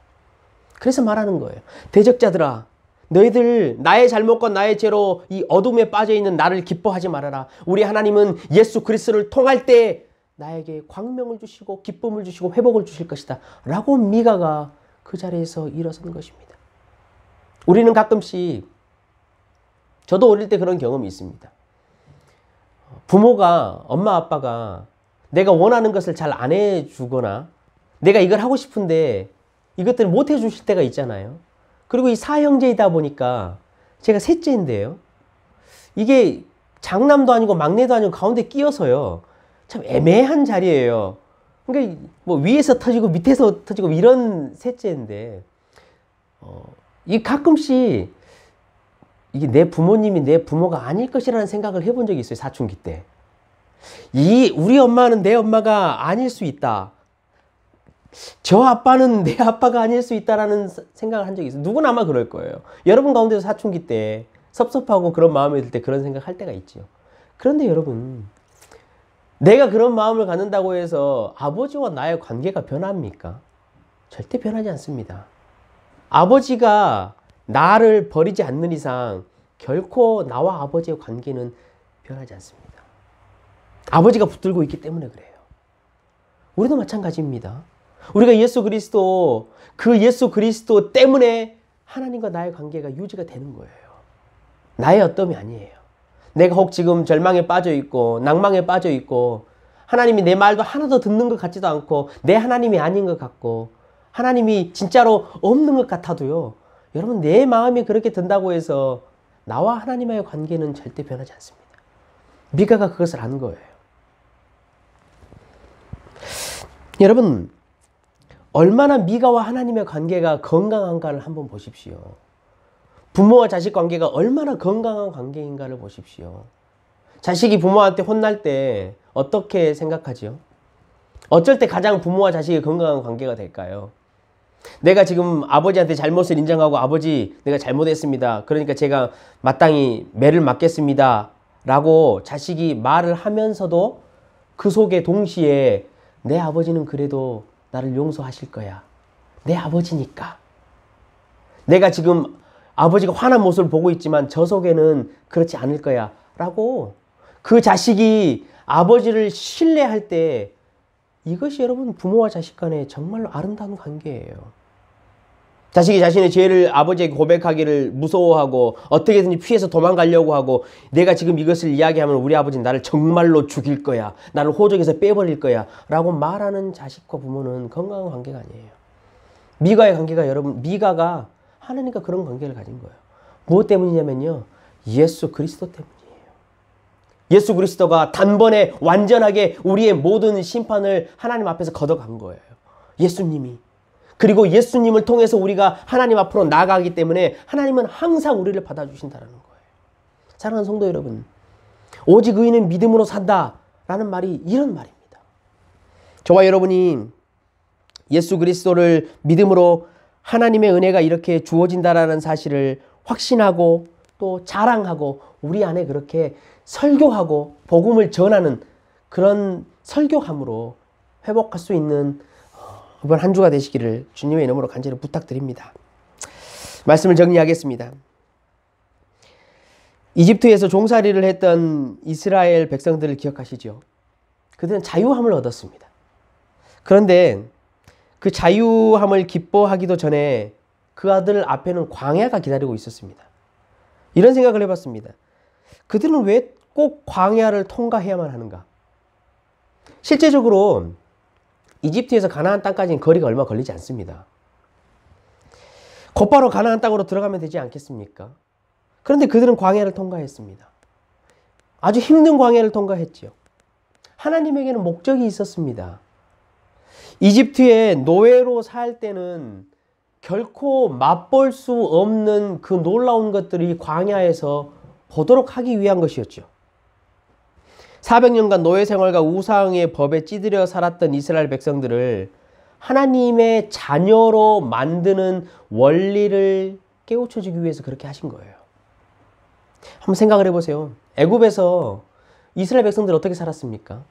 그래서 말하는 거예요. 대적자들아, 너희들 나의 잘못과 나의 죄로 이 어둠에 빠져있는 나를 기뻐하지 말아라. 우리 하나님은 예수 그리스도를 통할 때 나에게 광명을 주시고 기쁨을 주시고 회복을 주실 것이다 라고 미가가 그 자리에서 일어선 것입니다. 우리는 가끔씩, 저도 어릴 때 그런 경험이 있습니다. 부모가, 엄마 아빠가 내가 원하는 것을 잘 안 해주거나 내가 이걸 하고 싶은데 이것들을 못 해주실 때가 있잖아요. 그리고 이 사형제이다 보니까 제가 셋째인데요. 이게 장남도 아니고 막내도 아니고 가운데 끼어서요. 참 애매한 자리예요. 그러니까 뭐 위에서 터지고 밑에서 터지고 이런 셋째인데 이 가끔씩 이게 내 부모님이 내 부모가 아닐 것이라는 생각을 해본 적이 있어요. 사춘기 때. 우리 엄마는 내 엄마가 아닐 수 있다. 저 아빠는 내 아빠가 아닐 수 있다라는 생각을 한 적이 있어요. 누구나 아마 그럴 거예요. 여러분 가운데서 사춘기 때 섭섭하고 그런 마음이 들 때 그런 생각 할 때가 있죠. 그런데 여러분, 내가 그런 마음을 갖는다고 해서 아버지와 나의 관계가 변합니까? 절대 변하지 않습니다. 아버지가 나를 버리지 않는 이상 결코 나와 아버지의 관계는 변하지 않습니다. 아버지가 붙들고 있기 때문에 그래요. 우리도 마찬가지입니다. 우리가 예수 그리스도, 그 예수 그리스도 때문에 하나님과 나의 관계가 유지가 되는 거예요. 나의 어떠함이 아니에요. 내가 혹 지금 절망에 빠져 있고 낭망에 빠져 있고 하나님이 내 말도 하나도 듣는 것 같지도 않고 내 하나님이 아닌 것 같고 하나님이 진짜로 없는 것 같아도요. 여러분, 내 마음이 그렇게 든다고 해서 나와 하나님과의 관계는 절대 변하지 않습니다. 미가가 그것을 안 거예요. 여러분, 얼마나 미가와 하나님의 관계가 건강한가를 한번 보십시오. 부모와 자식 관계가 얼마나 건강한 관계인가를 보십시오. 자식이 부모한테 혼날 때 어떻게 생각하지요? 어쩔 때 가장 부모와 자식이 건강한 관계가 될까요? 내가 지금 아버지한테 잘못을 인정하고 아버지 내가 잘못했습니다. 그러니까 제가 마땅히 매를 맞겠습니다. 라고 자식이 말을 하면서도 그 속에 동시에 내 아버지는 그래도 나를 용서하실 거야. 내 아버지니까. 내가 지금 아버지가 화난 모습을 보고 있지만 저 속에는 그렇지 않을 거야. 라고 그 자식이 아버지를 신뢰할 때 이것이 여러분 부모와 자식 간에 정말로 아름다운 관계예요. 자식이 자신의 죄를 아버지에게 고백하기를 무서워하고 어떻게든지 피해서 도망가려고 하고 내가 지금 이것을 이야기하면 우리 아버지는 나를 정말로 죽일 거야. 나를 호적에서 빼버릴 거야. 라고 말하는 자식과 부모는 건강한 관계가 아니에요. 미가의 관계가 여러분, 미가가 하나님과 그런 관계를 가진 거예요. 무엇 때문이냐면요. 예수 그리스도 때문이에요. 예수 그리스도가 단번에 완전하게 우리의 모든 심판을 하나님 앞에서 걷어간 거예요. 예수님이. 그리고 예수님을 통해서 우리가 하나님 앞으로 나아가기 때문에 하나님은 항상 우리를 받아주신다는 거예요. 사랑하는 성도 여러분, 오직 의인은 믿음으로 산다 라는 말이 이런 말입니다. 저와 여러분이 예수 그리스도를 믿음으로 하나님의 은혜가 이렇게 주어진다라는 사실을 확신하고 또 자랑하고 우리 안에 그렇게 설교하고 복음을 전하는 그런 설교함으로 회복할 수 있는 이번 한 주가 되시기를 주님의 이름으로 간절히 부탁드립니다. 말씀을 정리하겠습니다. 이집트에서 종살이를 했던 이스라엘 백성들을 기억하시죠? 그들은 자유함을 얻었습니다. 그런데 그 자유함을 기뻐하기도 전에 그 아들 앞에는 광야가 기다리고 있었습니다. 이런 생각을 해봤습니다. 그들은 왜 꼭 광야를 통과해야만 하는가? 실제적으로 이집트에서 가나안 땅까지는 거리가 얼마 걸리지 않습니다. 곧바로 가나안 땅으로 들어가면 되지 않겠습니까? 그런데 그들은 광야를 통과했습니다. 아주 힘든 광야를 통과했지요. 하나님에게는 목적이 있었습니다. 이집트의 노예로 살 때는 결코 맛볼 수 없는 그 놀라운 것들이 광야에서 보도록 하기 위한 것이었죠. 400년간 노예 생활과 우상의 법에 찌들여 살았던 이스라엘 백성들을 하나님의 자녀로 만드는 원리를 깨우쳐주기 위해서 그렇게 하신 거예요. 한번 생각을 해보세요. 애굽에서 이스라엘 백성들 어떻게 살았습니까?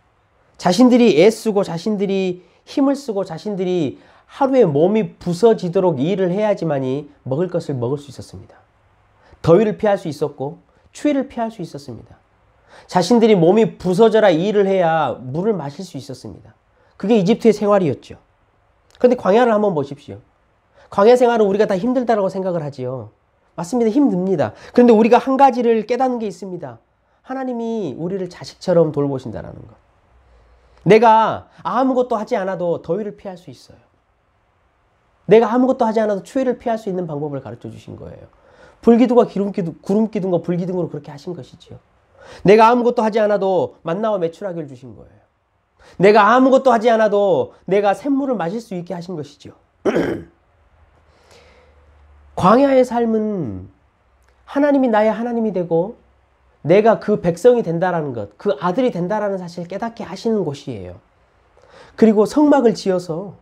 자신들이 애쓰고 자신들이 힘을 쓰고 자신들이 하루에 몸이 부서지도록 일을 해야지만이 먹을 것을 먹을 수 있었습니다. 더위를 피할 수 있었고 추위를 피할 수 있었습니다. 자신들이 몸이 부서져라 일을 해야 물을 마실 수 있었습니다. 그게 이집트의 생활이었죠. 그런데 광야를 한번 보십시오. 광야 생활은 우리가 다 힘들다라고 생각을 하지요. 맞습니다. 힘듭니다. 그런데 우리가 한 가지를 깨닫는 게 있습니다. 하나님이 우리를 자식처럼 돌보신다는 것. 내가 아무것도 하지 않아도 더위를 피할 수 있어요. 내가 아무것도 하지 않아도 추위를 피할 수 있는 방법을 가르쳐 주신 거예요. 불기둥과 구름기둥과 불기둥으로 그렇게 하신 것이지요. 내가 아무것도 하지 않아도 만나와 메추라기를 주신 거예요. 내가 아무것도 하지 않아도 내가 샘물을 마실 수 있게 하신 것이죠. 광야의 삶은 하나님이 나의 하나님이 되고 내가 그 백성이 된다라는 것, 그 아들이 된다라는 사실을 깨닫게 하시는 곳이에요. 그리고 성막을 지어서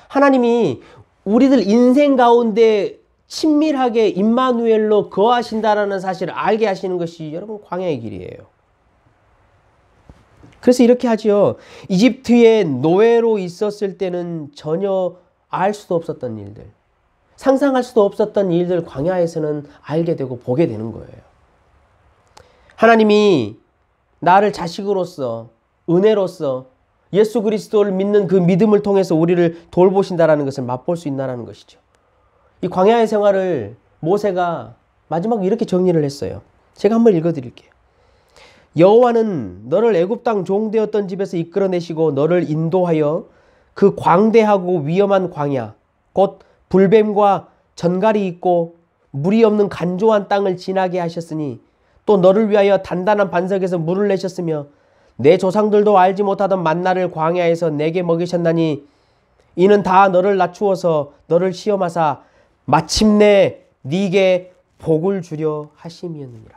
하나님이 우리들 인생 가운데 친밀하게 임마누엘로 거하신다라는 사실을 알게 하시는 것이 여러분 광야의 길이에요. 그래서 이렇게 하지요. 이집트의 노예로 있었을 때는 전혀 알 수도 없었던 일들, 상상할 수도 없었던 일들 광야에서는 알게 되고 보게 되는 거예요. 하나님이 나를 자식으로서 은혜로서 예수 그리스도를 믿는 그 믿음을 통해서 우리를 돌보신다라는 것을 맛볼 수 있다는 것이죠. 이 광야의 생활을 모세가 마지막 이렇게 정리를 했어요. 제가 한번 읽어드릴게요. 여호와는 너를 애굽 땅 종되었던 집에서 이끌어내시고 너를 인도하여 그 광대하고 위험한 광야 곧 불뱀과 전갈이 있고 물이 없는 간조한 땅을 지나게 하셨으니 또 너를 위하여 단단한 반석에서 물을 내셨으며 내 조상들도 알지 못하던 만나를 광야에서 내게 먹이셨나니 이는 다 너를 낮추어서 너를 시험하사 마침내 네게 복을 주려 하심이었느니라.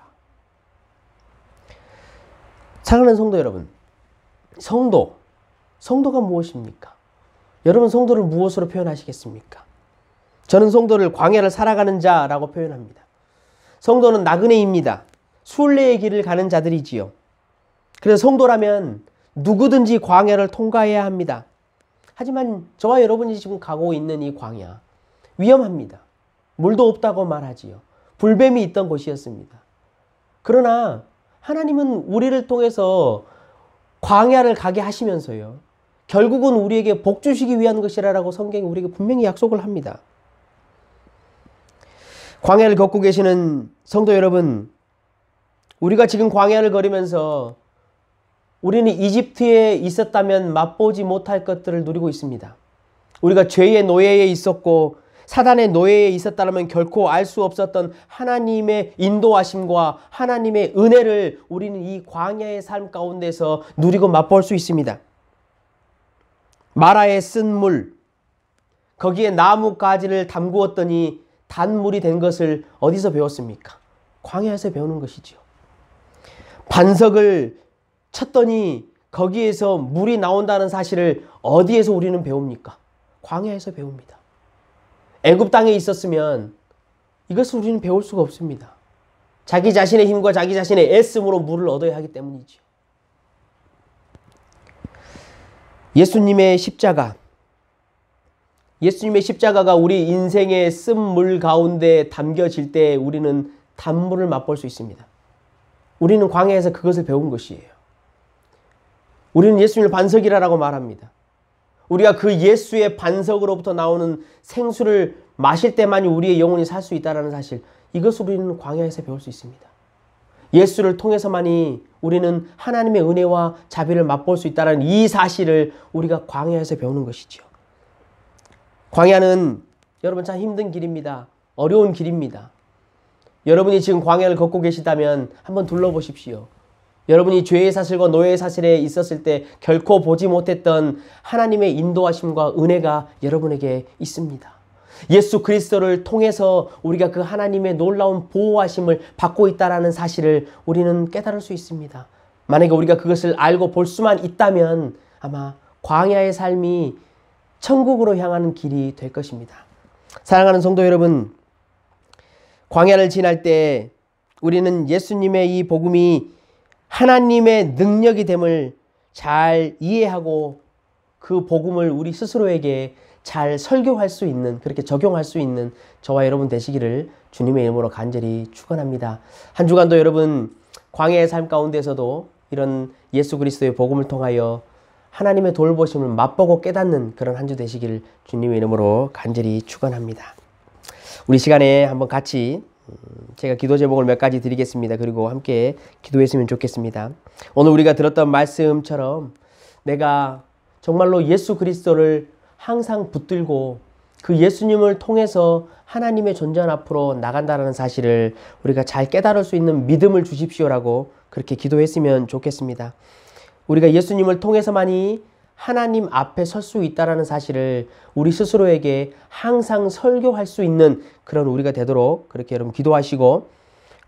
사랑하는 성도 여러분, 성도가 무엇입니까? 여러분 성도를 무엇으로 표현하시겠습니까? 저는 성도를 광야를 살아가는 자라고 표현합니다. 성도는 나그네입니다. 순례의 길을 가는 자들이지요. 그래서 성도라면 누구든지 광야를 통과해야 합니다. 하지만 저와 여러분이 지금 가고 있는 이 광야 위험합니다. 물도 없다고 말하지요. 불뱀이 있던 곳이었습니다. 그러나 하나님은 우리를 통해서 광야를 가게 하시면서요. 결국은 우리에게 복 주시기 위한 것이라고 성경이 우리에게 분명히 약속을 합니다. 광야를 걷고 계시는 성도 여러분, 우리가 지금 광야를 걸으면서 우리는 이집트에 있었다면 맛보지 못할 것들을 누리고 있습니다. 우리가 죄의 노예에 있었고 사단의 노예에 있었다면 결코 알 수 없었던 하나님의 인도하심과 하나님의 은혜를 우리는 이 광야의 삶 가운데서 누리고 맛볼 수 있습니다. 마라에 쓴 물, 거기에 나무 가지를 담그었더니 단물이 된 것을 어디서 배웠습니까? 광야에서 배우는 것이지요. 반석을 쳤더니 거기에서 물이 나온다는 사실을 어디에서 우리는 배웁니까? 광야에서 배웁니다. 애굽 땅에 있었으면 이것을 우리는 배울 수가 없습니다. 자기 자신의 힘과 자기 자신의 애씀으로 물을 얻어야 하기 때문이죠. 예수님의 십자가가 우리 인생의 쓴물 가운데 담겨질 때 우리는 단물을 맛볼 수 있습니다. 우리는 광야에서 그것을 배운 것이에요. 우리는 예수님을 반석이라고 말합니다. 우리가 그 예수의 반석으로부터 나오는 생수를 마실 때만이 우리의 영혼이 살 수 있다는 사실, 이것을 우리는 광야에서 배울 수 있습니다. 예수를 통해서만이 우리는 하나님의 은혜와 자비를 맛볼 수 있다는 이 사실을 우리가 광야에서 배우는 것이죠. 광야는 여러분 참 힘든 길입니다. 어려운 길입니다. 여러분이 지금 광야를 걷고 계시다면 한번 둘러보십시오. 여러분이 죄의 사실과 노예의 사실에 있었을 때 결코 보지 못했던 하나님의 인도하심과 은혜가 여러분에게 있습니다. 예수 그리스도를 통해서 우리가 그 하나님의 놀라운 보호하심을 받고 있다는 사실을 우리는 깨달을 수 있습니다. 만약에 우리가 그것을 알고 볼 수만 있다면 아마 광야의 삶이 천국으로 향하는 길이 될 것입니다. 사랑하는 성도 여러분, 광야를 지날 때 우리는 예수님의 이 복음이 하나님의 능력이 됨을 잘 이해하고 그 복음을 우리 스스로에게 잘 설교할 수 있는, 그렇게 적용할 수 있는 저와 여러분 되시기를 주님의 이름으로 간절히 축원합니다. 한 주간도 여러분 광야의 삶 가운데서도 이런 예수 그리스도의 복음을 통하여 하나님의 돌보심을 맛보고 깨닫는 그런 한 주 되시기를 주님의 이름으로 간절히 축원합니다. 우리 시간에 한번 같이 제가 기도 제목을 몇 가지 드리겠습니다. 그리고 함께 기도했으면 좋겠습니다. 오늘 우리가 들었던 말씀처럼 내가 정말로 예수 그리스도를 항상 붙들고 그 예수님을 통해서 하나님의 존전 앞으로 나간다는 사실을 우리가 잘 깨달을 수 있는 믿음을 주십시오라고 그렇게 기도했으면 좋겠습니다. 우리가 예수님을 통해서만이 하나님 앞에 설 수 있다는 사실을 우리 스스로에게 항상 설교할 수 있는 그런 우리가 되도록 그렇게 여러분 기도하시고,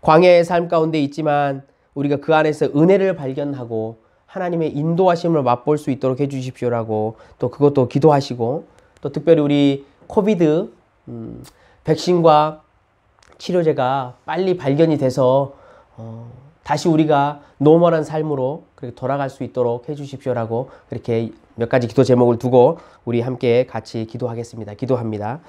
광야의 삶 가운데 있지만 우리가 그 안에서 은혜를 발견하고 하나님의 인도하심을 맛볼 수 있도록 해주십시오라고 또 그것도 기도하시고, 또 특별히 우리 코비드 백신과 치료제가 빨리 발견이 돼서 다시 우리가 노멀한 삶으로 그렇게 돌아갈 수 있도록 해주십시오라고 그렇게 몇 가지 기도 제목을 두고 우리 함께 같이 기도하겠습니다. 기도합니다.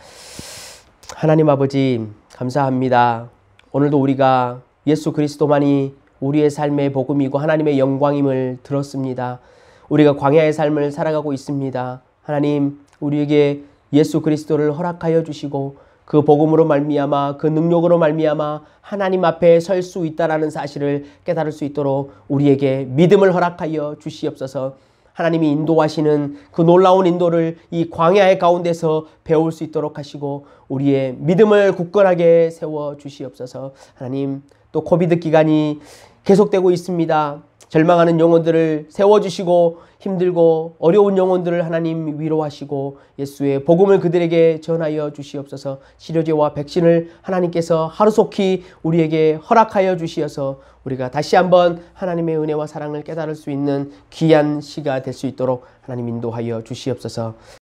하나님 아버지 감사합니다. 오늘도 우리가 예수 그리스도만이 우리의 삶의 복음이고 하나님의 영광임을 들었습니다. 우리가 광야의 삶을 살아가고 있습니다. 하나님, 우리에게 예수 그리스도를 허락하여 주시고 그 복음으로 말미암아 그 능력으로 말미암아 하나님 앞에 설 수 있다라는 사실을 깨달을 수 있도록 우리에게 믿음을 허락하여 주시옵소서. 하나님이 인도하시는 그 놀라운 인도를 이 광야의 가운데서 배울 수 있도록 하시고 우리의 믿음을 굳건하게 세워 주시옵소서. 하나님, 또 코비드 기간이 계속되고 있습니다. 절망하는 영혼들을 세워주시고 힘들고 어려운 영혼들을 하나님 위로하시고 예수의 복음을 그들에게 전하여 주시옵소서. 치료제와 백신을 하나님께서 하루속히 우리에게 허락하여 주시어서 우리가 다시 한번 하나님의 은혜와 사랑을 깨달을 수 있는 귀한 시가 될 수 있도록 하나님 인도하여 주시옵소서.